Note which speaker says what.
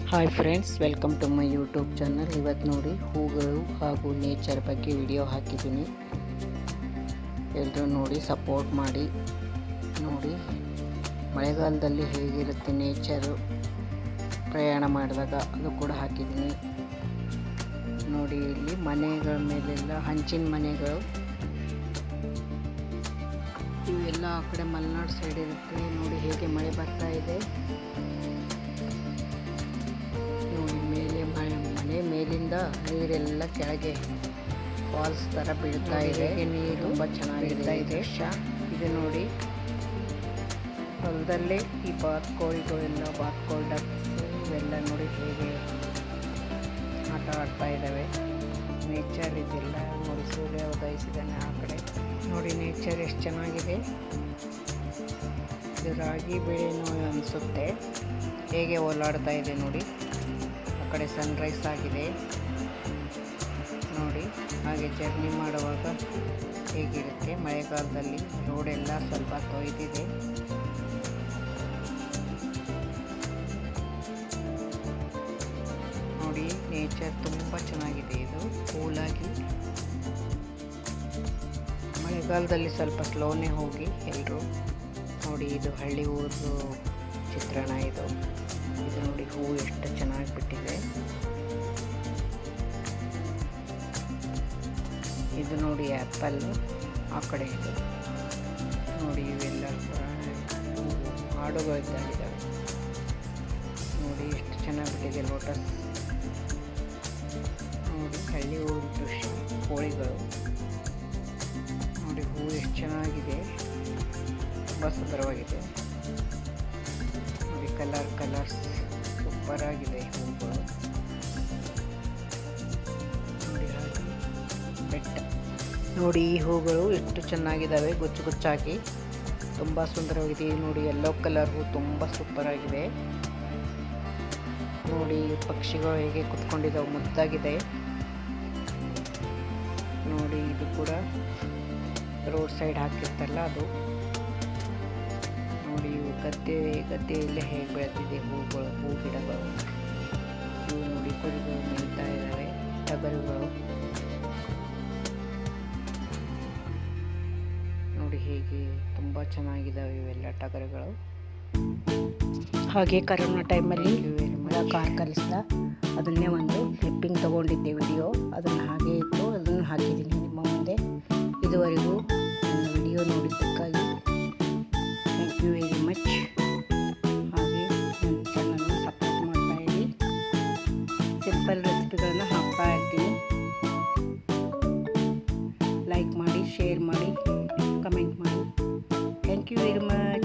Speaker 1: Hi friends, welcome to my YouTube channel. ಇವತ್ತು ನೋಡಿ ಹೂಗಳು ಹಾಗೂ ನೇಚರ್ ಬಗ್ಗೆ ವಿಡಿಯೋ ಹಾಕಿದ್ದೀನಿ. ಎಲ್ಲರೂ ನೋಡಿ ಸಪೋರ್ಟ್ ಮಾಡಿ. ನೋಡಿ ಮಳೆಗಾಲದಲ್ಲಿ ಹೇಗಿರುತ್ತೆ ನೇಚರು ಪ್ರಯಾಣ ಮಾಡಿದಾಗ ಅದು ಕೂಡ ಹಾಕಿದ್ದೀನಿ. ನೋಡಿ ಇಲ್ಲಿ ಮನೆಗಳ ಮೇಲೆಲ್ಲ ಹಂಚಿನ ಮನೆಗಳು ಇವೆಲ್ಲ ಆ ಕಡೆ ಮಲೆನಾಡು ಸೈಡ್ ಇರುತ್ತೆ. ನೋಡಿ ಹೇಗೆ ಮಳೆ ಬರ್ತಾ ಇದೆ. ಮನೆ ಮೇಲಿಂದ ನೀರೆಲ್ಲ ಕೆಳಗೆ ಫಾಲ್ಸ್ ಥರ ಬೀಳ್ತಾ ಇದೆ. ನೀರು ತುಂಬ ಚೆನ್ನಾಗಿರ್ತಾ ಇದೆ ದೃಶ್ಯ. ಇದು ನೋಡಿ ಹೊಲದಲ್ಲೇ ಈ ಬಾತುಕೋಳಿಗಳೆಲ್ಲ ಬಾತುಕೋಳಿ ಡಕ್ಸ್ ಇವೆಲ್ಲ ನೋಡಿ ಹೇಗೆ ಆಟ ಆಡ್ತಾ ಇದ್ದಾವೆ. ನೇಚರ್ ಇದೆಲ್ಲ ನೋಡಿ, ಸೂರ್ಯ ಉದಯಿಸಿದ್ದಾನೆ ಆ ಕಡೆ. ನೋಡಿ ನೇಚರ್ ಎಷ್ಟು ಚೆನ್ನಾಗಿದೆ. ಇದು ರಾಗಿ ಬೆಳೆನೋ ಅನಿಸುತ್ತೆ, ಹೇಗೆ ಓಲಾಡ್ತಾ ಇದೆ ನೋಡಿ. ಆ ಕಡೆ ಸನ್ರೈಸ್ ಆಗಿದೆ ನೋಡಿ. ಹಾಗೆ ಜರ್ನಿ ಮಾಡುವಾಗ ಹೇಗಿರುತ್ತೆ ಮಳೆಗಾಲದಲ್ಲಿ. ರೋಡೆಲ್ಲ ಸ್ವಲ್ಪ ತೊಯ್ದಿದೆ. ನೋಡಿ ನೇಚರ್ ತುಂಬ ಚೆನ್ನಾಗಿದೆ. ಇದು ಕೂಲಾಗಿ ಮಳೆಗಾಲದಲ್ಲಿ ಸ್ವಲ್ಪ ಸ್ಲೋನೇ ಹೋಗಿ ಎಲ್ಲರೂ. ನೋಡಿ ಇದು ಹಳ್ಳಿ ಊರು ಚಿತ್ರಣ ಇದು. ಇದು ನೋಡಿ ಹೂವು ಎಷ್ಟು ಚೆನ್ನಾಗಿ ಬಿಟ್ಟಿದೆ. ಇದು ನೋಡಿ ಆ್ಯಪಲ್ ಆ ಕಡೆ ಇದೆ ನೋಡಿ. ಇವೆಲ್ಲ ಹಾಡುಗಳಿದ್ದಾವೆ ನೋಡಿ, ಎಷ್ಟು ಚೆನ್ನಾಗಿ ಬಿಟ್ಟಿದೆ ಲೋಟಸ್. ನೋಡಿ ಹಳ್ಳಿ ಊರು ದೃಶ್ಯ, ಕೋಳಿಗಳು ನೋಡಿ. ಹೂವು ಎಷ್ಟು ಚೆನ್ನಾಗಿದೆ, ತುಂಬ ಸುಂದರವಾಗಿದೆ ನೋಡಿ. ಕಲರ್ಸ್ ಸೂಪರ್ ಆಗಿದೆ ಹೂವುಗಳು ನೋಡಿ. ಹಾಗೆ ಬೆಟ್ಟ ನೋಡಿ, ಈ ಹೂಗಳು ಎಷ್ಟು ಚೆನ್ನಾಗಿದ್ದಾವೆ, ಗುಚ್ಚಾಗಿ ತುಂಬ ಸುಂದರವಾಗಿದೆ ನೋಡಿ. ಯೆಲ್ಲೋ ಕಲರ್ ಹೂ ತುಂಬ ಸೂಪರ್ ಆಗಿದೆ ನೋಡಿ. ಪಕ್ಷಿಗಳು ಹೇಗೆ ಕುತ್ಕೊಂಡಿದ್ದಾವೆ, ಮುದ್ದಾಗಿದೆ ನೋಡಿ. ಇದು ಕೂಡ ರೋಡ್ ಸೈಡ್ ಹಾಕಿರ್ತಲ್ಲ ಅದು ನೋಡಿ. ಗದ್ದೆಯಲ್ಲೇ ಹೇಗೆ ಬೆಳೆದಿದೆ ಹೂಗಳು, ಹೂ ಗಿಡಗಳು. ಇವು ನೋಡಿ ಕುರಿಗಳು ಮೇಯ್ತಾ ಇದ್ದಾವೆ, ಟಗರುಗಳು ನೋಡಿ ಹೇಗೆ ತುಂಬ ಚೆನ್ನಾಗಿದ್ದಾವೆ ಇವೆಲ್ಲ ಟಗರುಗಳು. ಹಾಗೆ ಕರೋನಾ ಟೈಮಲ್ಲಿ ಕಾರ್ ಕಲಿಸ್ದ ಅದನ್ನೇ ಒಂದು ಕ್ಲಿಪ್ಪಿಂಗ್ ತೊಗೊಂಡಿದ್ದೆ ವಿಡಿಯೋ. ಅದನ್ನು ಹಾಗೆ ಇತ್ತು, ಅದನ್ನು ಹಾಕಿದ್ದೀನಿ ನಿಮ್ಮ ಮುಂದೆ. ಇದುವರೆಗೂ ನನ್ನ ವಿಡಿಯೋ ನೋಡಿದ್ದಕ್ಕಾಗಿ ಥ್ಯಾಂಕ್ ಯು ವೆರಿ ಮಚ್. ಹಾಗೆ ನನ್ನ ಚಾನಲ್ನ ಸಪೋರ್ಟ್ ಮಾಡ್ತಾ ಇರಿ. ಸಿಂಪಲ್ ರೆಸಿಪಿಗಳನ್ನು ಹಾಕ್ತಾ ಇರ್ತೀನಿ. ಲೈಕ್ ಮಾಡಿ, ಶೇರ್ ಮಾಡಿ, ಕಮೆಂಟ್ ಮಾಡಿ. Thank you very much.